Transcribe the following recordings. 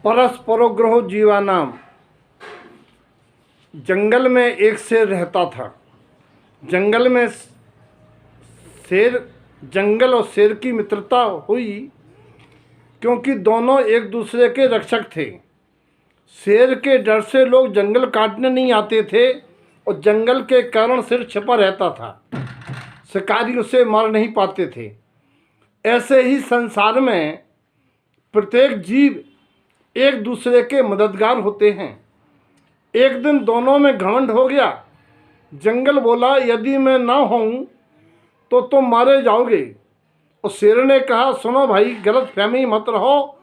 परस्परोग्रहो जीवानाम। जंगल में एक शेर रहता था। जंगल में शेर जंगल और शेर की मित्रता हुई क्योंकि दोनों एक दूसरे के रक्षक थे। शेर के डर से लोग जंगल काटने नहीं आते थे और जंगल के कारण शेर छिपा रहता था, शिकारी उसे मार नहीं पाते थे। ऐसे ही संसार में प्रत्येक जीव एक दूसरे के मददगार होते हैं। एक दिन दोनों में घमंड हो गया। जंगल बोला, यदि मैं ना हूँ तो तुम मारे जाओगे। और शेर ने कहा, सुनो भाई, गलत फहमी मत रहो।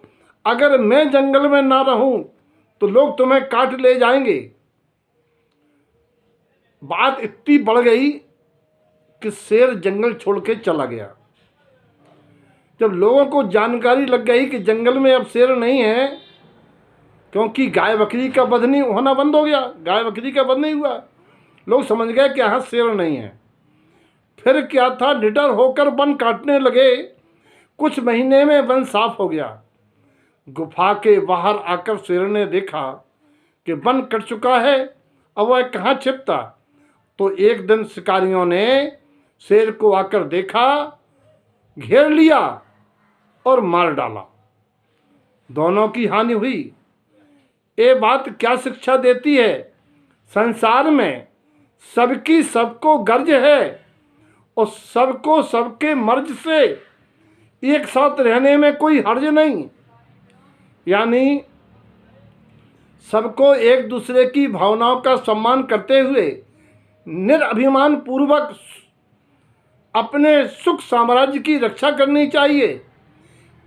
अगर मैं जंगल में ना रहूं तो लोग तुम्हें काट ले जाएंगे। बात इतनी बढ़ गई कि शेर जंगल छोड़ के चला गया। जब लोगों को जानकारी लग गई कि जंगल में अब शेर नहीं है, क्योंकि गाय बकरी का वध नहीं होना बंद हो गया, गाय बकरी का वध नहीं हुआ, लोग समझ गए कि यहाँ शेर नहीं है। फिर क्या था, निडर होकर वन काटने लगे। कुछ महीने में वन साफ हो गया। गुफा के बाहर आकर शेर ने देखा कि वन कट चुका है, अब वह कहाँ छिपता। तो एक दिन शिकारियों ने शेर को आकर देखा, घेर लिया और मार डाला। दोनों की हानि हुई। ये बात क्या शिक्षा देती है? संसार में सबकी सबको गर्ज है और सबको सबके मर्ज से एक साथ रहने में कोई हर्ज नहीं। यानी सबको एक दूसरे की भावनाओं का सम्मान करते हुए निरअभिमान पूर्वक अपने सुख साम्राज्य की रक्षा करनी चाहिए।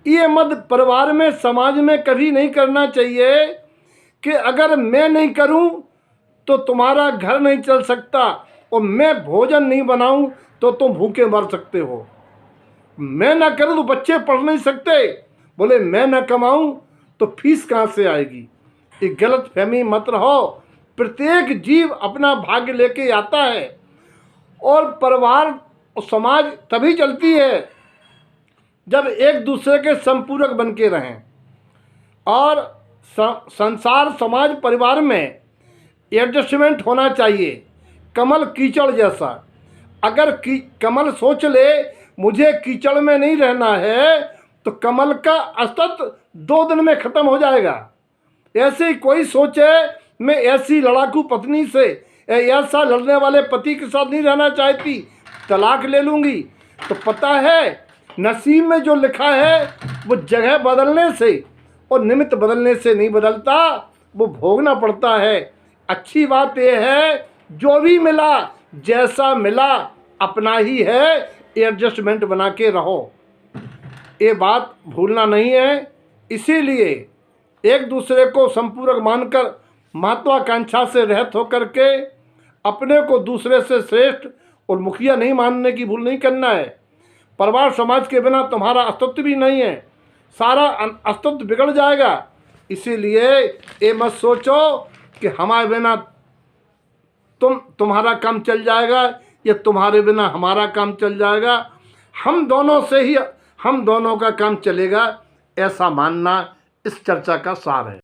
ये मत परिवार में, समाज में कभी नहीं करना चाहिए कि अगर मैं नहीं करूं तो तुम्हारा घर नहीं चल सकता, और मैं भोजन नहीं बनाऊं तो तुम भूखे मर सकते हो। मैं ना करूं तो बच्चे पढ़ नहीं सकते, बोले मैं ना कमाऊं तो फीस कहाँ से आएगी। ये गलत फहमी मत रहो। प्रत्येक जीव अपना भाग्य लेके आता है और परिवार और समाज तभी चलती है जब एक दूसरे के संपूरक बन के रहें। और संसार, समाज, परिवार में एडजस्टमेंट होना चाहिए, कमल कीचड़ जैसा। अगर कमल सोच ले मुझे कीचड़ में नहीं रहना है तो कमल का अस्तित्व 2 दिन में ख़त्म हो जाएगा। ऐसे ही कोई सोचे मैं ऐसी लड़ाकू पत्नी से, ऐसा लड़ने वाले पति के साथ नहीं रहना चाहती, तलाक ले लूँगी, तो पता है नसीब में जो लिखा है वो जगह बदलने से और निमित्त बदलने से नहीं बदलता, वो भोगना पड़ता है। अच्छी बात यह है जो भी मिला, जैसा मिला, अपना ही है, एडजस्टमेंट बना के रहो। ये बात भूलना नहीं है। इसीलिए एक दूसरे को संपूरक मानकर महत्वाकांक्षा से रहित होकर के अपने को दूसरे से श्रेष्ठ और मुखिया नहीं मानने की भूल नहीं करना है। परिवार समाज के बिना तुम्हारा अस्तित्व भी नहीं है, सारा अस्तित्व बिगड़ जाएगा। इसीलिए ये मत सोचो कि हमारे बिना तुम्हारा काम चल जाएगा या तुम्हारे बिना हमारा काम चल जाएगा। हम दोनों से ही हम दोनों का काम चलेगा, ऐसा मानना इस चर्चा का सार है।